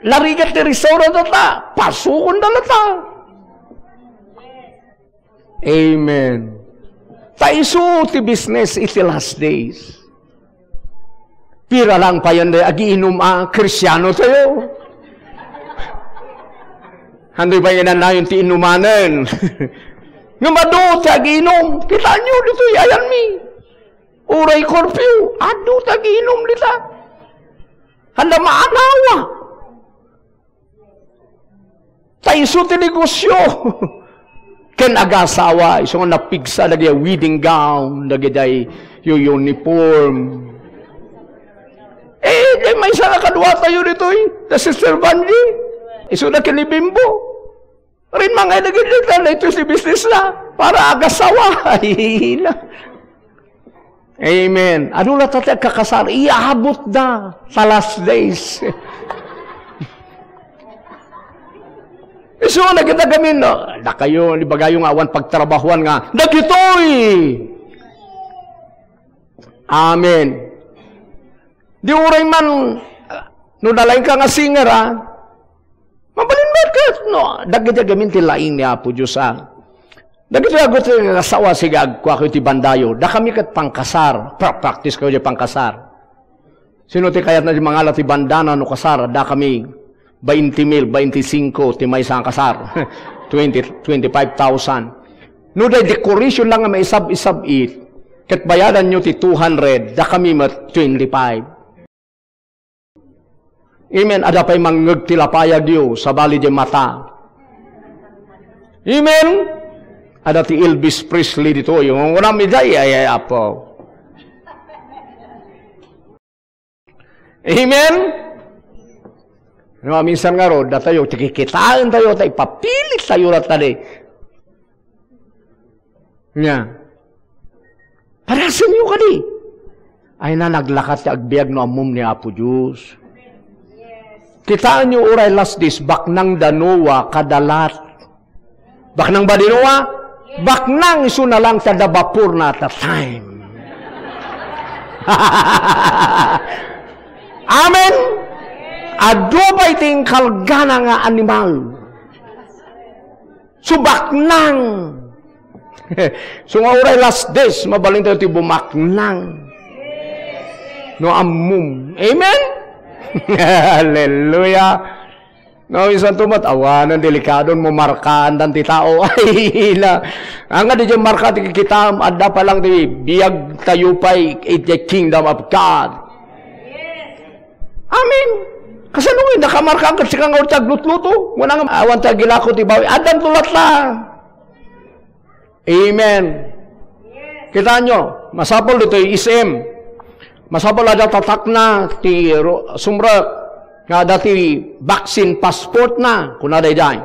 larigat ti restaurant ta, pasukon dalata. Amen. Taiso ti business iti last days. Pira lang pa yan, agiinom Krisyano tayo. Handoy ba yan na yung ti inumanen? Nga mado, ti agiinom. Kita nyo dito, ayan mi. Uray curfew, ado, ti agiinom dita. Handa maanawa. Taiso ti negosyo. Ken agasawa, iso nga napigsa, lagi wedding gown, lagi day yung uniform. May isa nga kadwa tayo dito na Sister Banji. Iso na kinibimbo. Rin mga nagigita na ito si business na, para agasawa. Amen. Ano na tatay kakasar? Iabot na sa last days. Iso na kita kami, na kayo, di ba kayo nga awan pagtrabahuan nga, nagitoy! Amen. Di uray man, no dalain ka nga singer, mabalin market, no, dagiti gamin ti laing ni Apo Diyos, dagiti agot nga asawa siga agkwa ko ti bandayo, da kami kat pangkasar, practice kayo di pangkasar. Sino ti kayat na di mga lati bandana no kasar, da kami, 20,000, 25, ti may isang kasar. 25,000. No, day decoration lang nga may isab-isab it. Kat bayadan nyo ti 200, da kami mat 25. Amen. Ada pa'y manggag tilapayag yo sa bali di mata. Amen. Ada ti Elvis Presley dito. Yung unang miday, ay apo. Amen. Minsan nga ro, tayo, tikikitaan tayo, tayo, papilit tayo rat tali. Nga. Parasin nyo ka di. Ay na, naglakat yung agbiag no amum ni Apo Diyos. Kitaan nyo uray last days, baknang danowa kadalat. Baknang ba dinowa? Baknang iso na lang sa dabapur na at time. Amen? Ado ba iting kalgana nga animal? Subaknang. So nga uray last days, mabaling tayo ti bumaknang. No amum. Amen? Hallelujah. No, isang tumat, awanan, delikadon mo, markaan dan ti tao. Ay, hila. Ang nga di dyan marka, kita, ada pa lang di, biyag tayo pa'y, it's the kingdom of God. Amen. Kasanungin, nakamarka ang kasi kang urtag lutluto. Wanang awan tag gilako, tibawi. Adan tulat lang. Amen. Kita nyo, masapol dito yung ism. Masapol ada tatak na, ti sumra, nga dati vaccine passport na kuna day day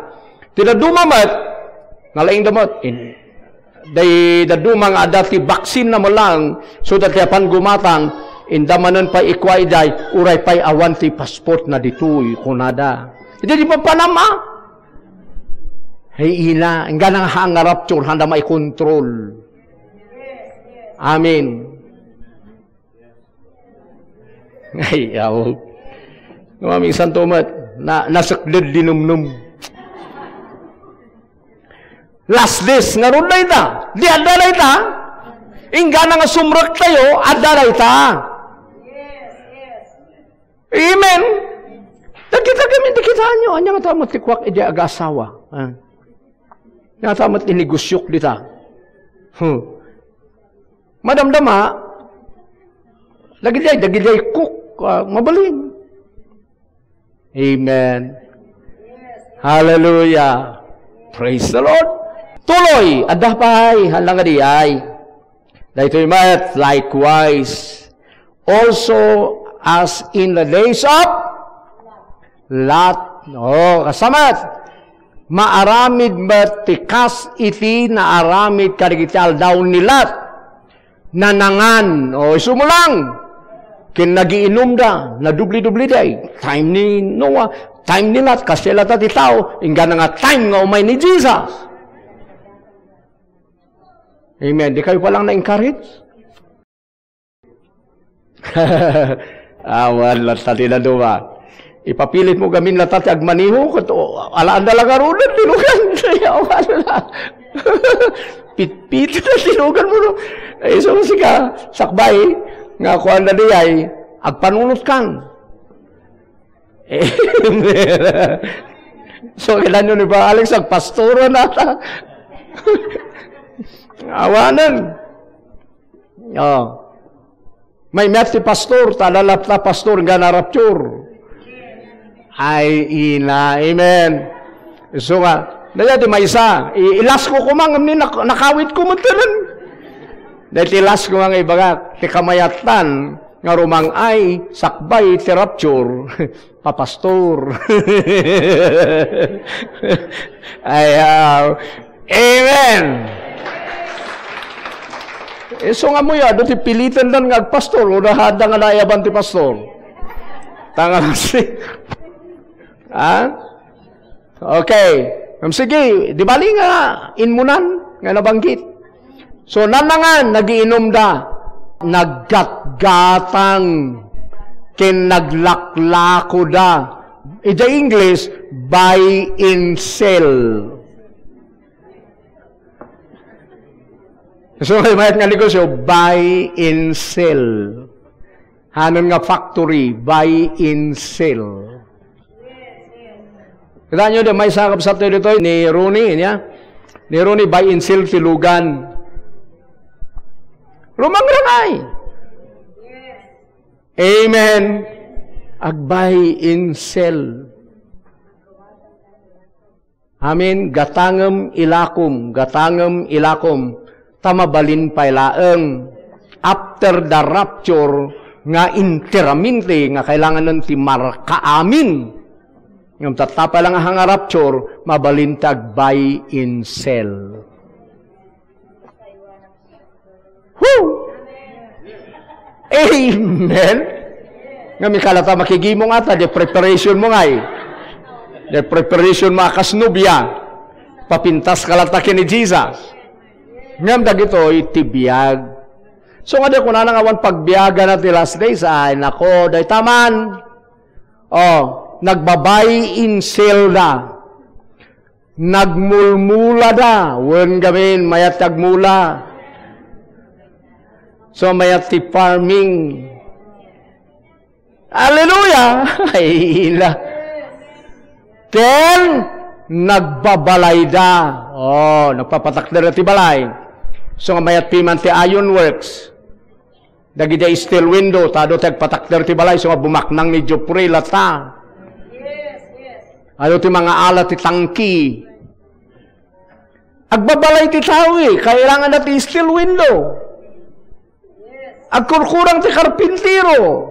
tila dumamat nalaing damot day daduma nga dati vaccine na mo lang so that yapan gumatan indamanan pa ikway day uray pay awan ti passport na ditoy kunada hindi di pa panama hey ila nga nang hangarap chur handa may control. Amen. Ay yaw Ngami Santo Mat, nasakdad dinumnum. Last days, nga ron na ita. Di adalay ta. Ingga na nga sumrak tayo, adalay ta. Amen. Nagkita kami, nakita nyo. Anya nga tamat tikwak, edi aga-asawa. Nga tamat inigosyok dita. Madamdama, dagilay cook, mabalin. Amen. Hallelujah. Praise the Lord. Tuloy, adah pa'y, halang adiyay. Dahito mat, likewise, also as in the days of Lot. Kasamat. Maaramid matikas iti na aramid karigital daw ni Lot. Nanangan. Sumulang. Kin nagiinom da, na dubli-dubli day. Time ni Noah, time ni Lot, kasi lata ti tao, ingga na nga time nga umay ni Jesus. Amen. Di kayo palang na-encourage? Awan, lata ti na duwa. Ipapilit mo gamin lata ti agmaniho, alaan na lang arunan, tinugan. Awan na. Pit-pit na tinugan mo. So, sige, sakbay, nga kuan na di ay agpanunot kang. So, kailan nyo ni ba, Alex, agpastoro na ta. Awanan. May met si pastor, talalap na pastor, nga narapture. Ay, ina, amen. So nga, dahil may isa, ilas ko kumang, nakawit ko matalan. Dahil tilas ko nga ibaga, ti kamayatan, nga rumang ay, sakbay, ti rapture, papastor. Ay, amen. So nga mo yan, doon ti pilitan lang nga pastor, unahada nga naiyaban ti pastor. Tanga si. Okay. Sige, di bali nga, inmunan, nga nabanggit. So, nanangan, nagiinom da, naggatgatang, kinaglaklako da. In the English, buy and sell. So, mayat nga negosyo, buy and sell. Hanon nga factory, buy and sell. Kita nyo, may sakap sa ito ni Rooney, niya? Ni Rooney, buy and sell tilugan. Rumang-rangay. Amen. Agbay in sell. Amen. Gatangem ilakum. Gatangem ilakum. Tamabalin pailaeng. After the rapture, nga interaminte, nga kailangan ng timarka amin. Yung tatapa lang ang rapture, mabalintag buy in sell. Woo! Amen! Nga may kalata makigimo nga ta, the preparation mo nga eh. The preparation mga kasnubya. Papintas kalata ni Jesus. Ngam dagito itibiyag. So nga di ko na nangawan pagbiyaga na ti last days, ay nako, day taman. Nagbabay in sale na. Nagmulmula da. Wen gamin, mayat tagmula. So, mayat ti farming. Hallelujah! Ay, ila. Ken nagbabalay da. Oh, nagpapatakder ti balay. So nga mayat piman ti ironworks. Dagiti steel window, tado tagpatakder ti balay, so nga bumaknang ni Jopre lata. Ano ti mga alat ti tangki. Agbabalay ti tao kailangan na ti steel window. Agkurkurang ti karpintero.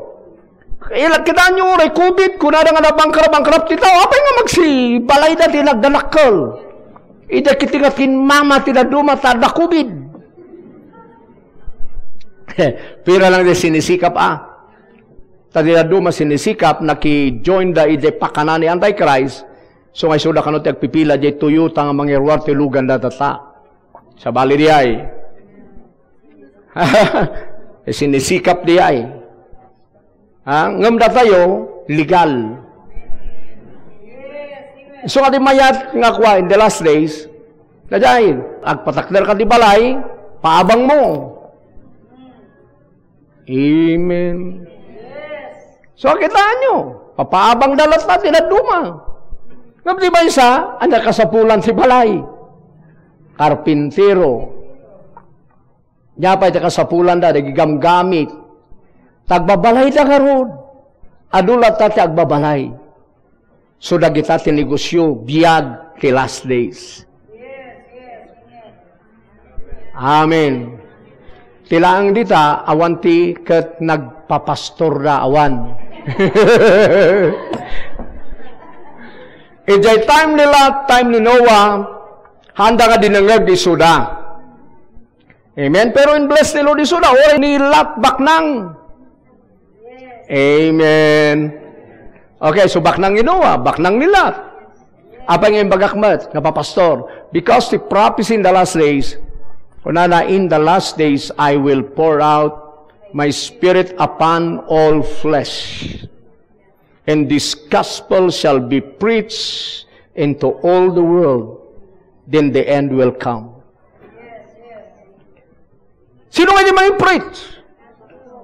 Kailan kita nyo rin, COVID, kunada nga na bangkrap ti tao, apay nga magsibalay na ti nagdanakkel. Ida kiti nga kinmama ti naduma tada COVID. Pira lang di sinisikap Tadi naduma sinisikap naki-join da ide pakanan ni Antichrist. So ngay suda kanot agpipila di tuyuta nga mangirwar ti lugan da tata. Sa bali di ay. Sinisikap di ay. Ngam da tayo, legal. So nga di mayat nga kwa in the last days, nadyain, agpatakder ka di balay, paabang mo. Amen. So kita nyo, papaabang dalat natin at duma. Ngam di ba isa, anak kasapulan si balay. Karpintero. Nyapay ta kasapulan da, nagigamgamit. Tagbabalay da karod. Adulat tati agbabalay. So dagita ti negosyo, biyag ti last days. Amen. Tilaang dita, awan ti kat nagpapastor da awan. Ijay time nila, time ni Noah, handa nga dinangag di Suda. Amen. Pero in bless ni Lord di Suda, oray ni Lot baknang. Amen. Okay, so baknang ni Noah, baknang ni Lot. Apa nga yung bagakmat, napapastor? Because the prophecy in the last days, kunana, in the last days, I will pour out my spirit upon all flesh. And this gospel shall be preached into all the world. Then the end will come. Sino nga di may preach?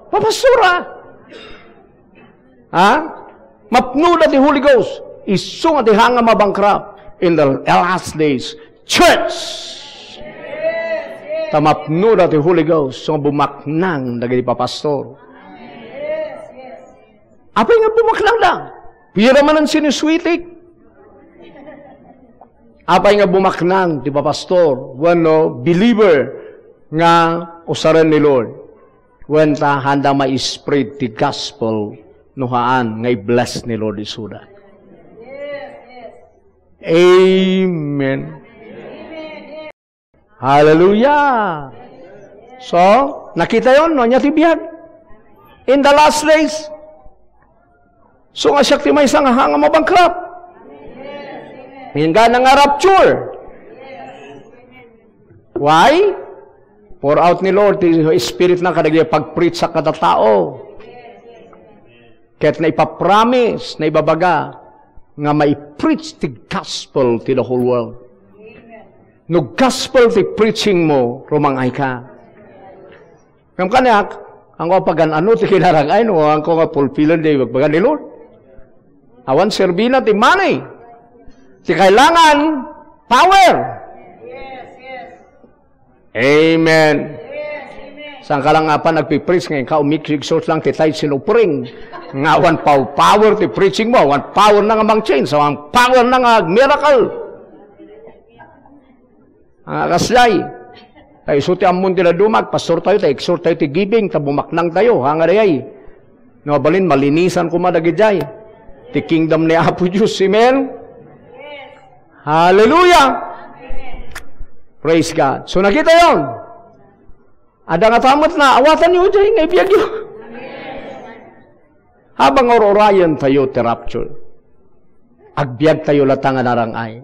Papasura. Mapno na the Holy Ghost. Iso nga di hanga mabangkrap in the last days. Church! Tamapno na the Holy Ghost. So bumaknang naging papastor. Apay nga bumaklang lang. Pira man ang sinuswitik. Apay nga bumaknang, di ba pastor? Wano, believer nga usaran ni Lord. When ta handa ma-spread the gospel, nuhaan nga i-bless ni Lord isuda. Amen. Hallelujah. So, nakita yon, no? Nya tibiyag. In the last days, so nga siya timay sa nga hanga mabangkrap. Hingga na nga rapture. Why? Pour out ni Lord, the Spirit na kadagay pag-preach sa kada tao. Kaya't na ipapromise, na ibabaga, nga mai-preach the gospel to the whole world. No gospel the preaching mo, rumangay ka. Ngam kanyak, ang kapagan ano, ti kinarangay, no, ang ko nga pulpilan, di wagbagan ni Lord. Awan serbina ti money. Ti kailangan power. Amen. Saan ka lang nga pa nagpipreach ngayon ka umikig-source lang ti tayo sinupring. Nga awan power ti preaching mo. Awan power na nga mang change. Awan power na nga miracle. Ang akasyay. Tayo suti amon ti na dumag. Pastor tayo, tayo exhort tayo ti giving. Tabumaknang tayo. Hangarayay. Nabalin, malinisan ko madagijay. The kingdom ni Apo Diyos. Amen? Yes. Hallelujah! Amen. Praise God. So nakita yon. Ada nga tamat na, awatan niyo dyan, nga ibiyag yun. Habang orayan tayo, ti rapture. Agbiag tayo latang narangay.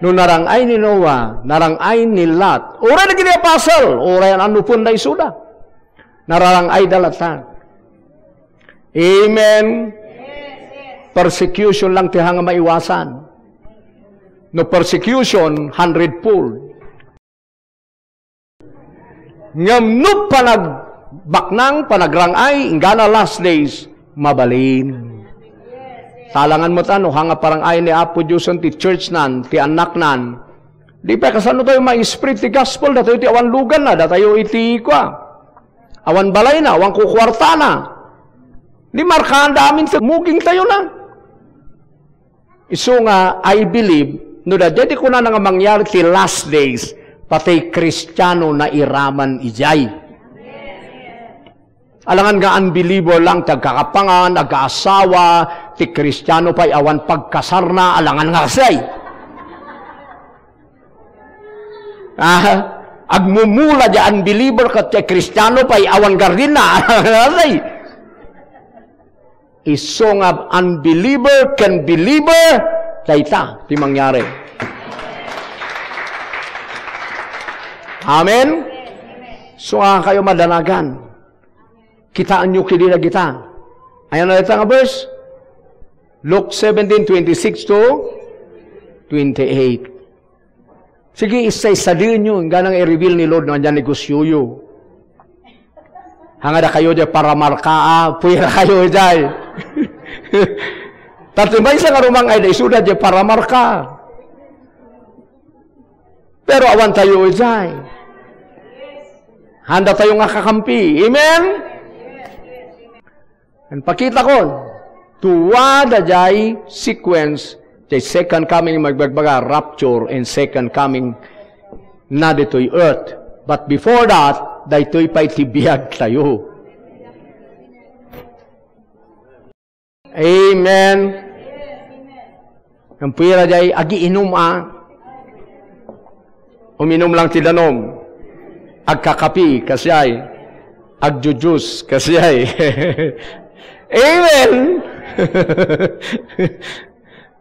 No narangay ni Noah, narangay ni Lot. Oray na gini apostle, oray ang anupon na isuda. Narangay dalatang. Amen. Persecution lang ti hanga maiwasan. No persecution, 100-fold. Ngam no panagbaknang, panagrangay, ingana last days, mabalin. Talangan mo tano, hanga parang ay ni Apo Diyos ti church nan, ti anak nan. Di pa kasano tayo ma-spread ti gospel, da tayo ti awan lugan na, da tayo iti kwa. Awan balay na, awan kukwarta na. Di markahan damin sa muging tayo na. Iso nga, I believe, no da jadi ko na nga mangyari ti last days, pati Kristiyano na iraman ijay. Alangan nga unbeliever lang, tagkakapangan, nag-aasawa, ti Kristiyano pa'y awan pagkasar na, alangan nga say. Agmumula di unbeliever kat ti Kristiyano pa'y awan gardin na, alangan nga say. Iso nga unbeliever can believer, taita, ti mangyari. Amen? So nga kayo madanagan. Kitaan nyo kidila kita. Ayan na ito nga verse. Luke 17:26 to 28. Sige, isa-isadin nyo. Ganang i-reveal ni Lord na dyan negosyo yun. Hanga na kayo dyan para markaa. Puwira kayo dyan. Tatibay sa karumang ay na isuda dyan para marka. Pero awan tayo dyan. Handa tayo nga kakampi. Amen? And pakita ko, tuwa da jay sequence, jay second coming magbagbaga, rapture, and second coming na dito'y earth. But before that, dito'y pa'y tibiyag tayo. Amen. Ang pira jay, agi inum uminom lang tidanom. Agkakapi, kasyay. Agjujus, kasyay. Amen.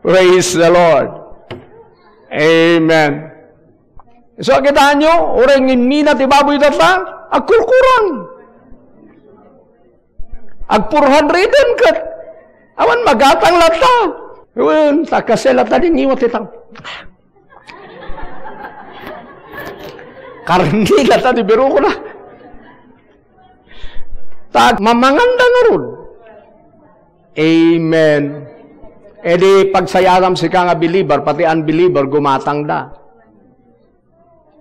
Praise the Lord. Amen. So, kita nyo, orang minat ibaboy data, agkurkuran. Agpurhan rin kat. Awan magatang lata. Yun, takasela tadi ngiwat itang. Karni lata di biro ko na. Tag mamanganda nga ron. Amen. E di pagsayaram si ka nga believer, pati unbeliever, gumatang da.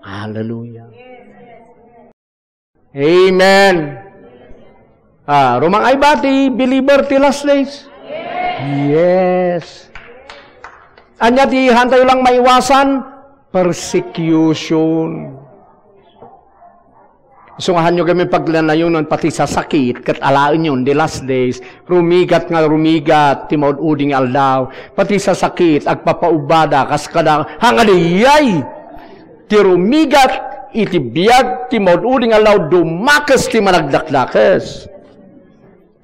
Hallelujah. Amen. Rumang ay bati, believer ti last days? Yes. Anya ti hantay lang maiwasan, persecution. Sungahan nyo kami paglanayunan pati sa sakit, kat alaan yun, the last days, rumigat, ti maud-uding aldaw, pati sa sakit, agpapaubada, kas kadang, hangaliyay, ti rumigat, iti biyag, ti maud-uding aldaw, dumakas, ti managdakdakas.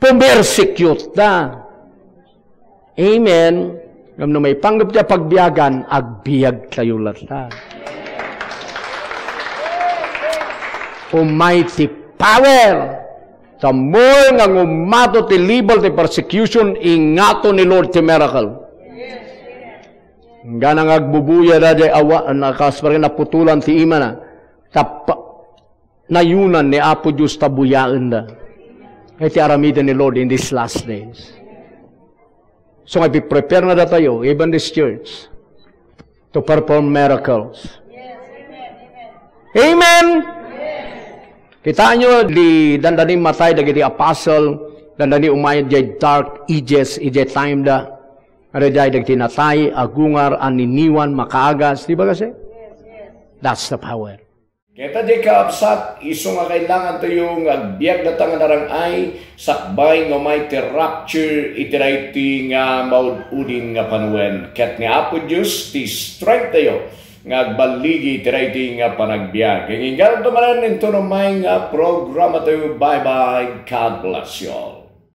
Pumersecute na. Amen. Ngam may panggap niya pagbiyagan, agbiyag tayo lata. Almighty power. The more nga ngumato ti libel ti persecution, ingato ni Lord ti miracle. Nga nang agbubuya da di awa, nakasparin na putulan ti ima na, nayunan ni Apo Diyos tabuyaan da. Iti aramidan ni Lord in these last days. So nga prepare na da tayo, even this church, to perform miracles. Amen! Kita nyo, di dandani matay dagi di apostle, dandani umayad jay dark ages, ijay time da. Ada jay dagi tinatay, agungar, aniniwan, makaagas. Di ba kasi? That's the power. Kita di kaapsat, iso nga kailangan tayo agbiyak na tangan narang ay sakbay nga may ti rapture itirayti nga maud-udin nga panuwen. Ket ni Apo Diyos, ti strength tayo nga baligi tirayti nga panagbiyak. Inginggan tumanan nito na may nga programa tayo. Bye-bye. God bless you all.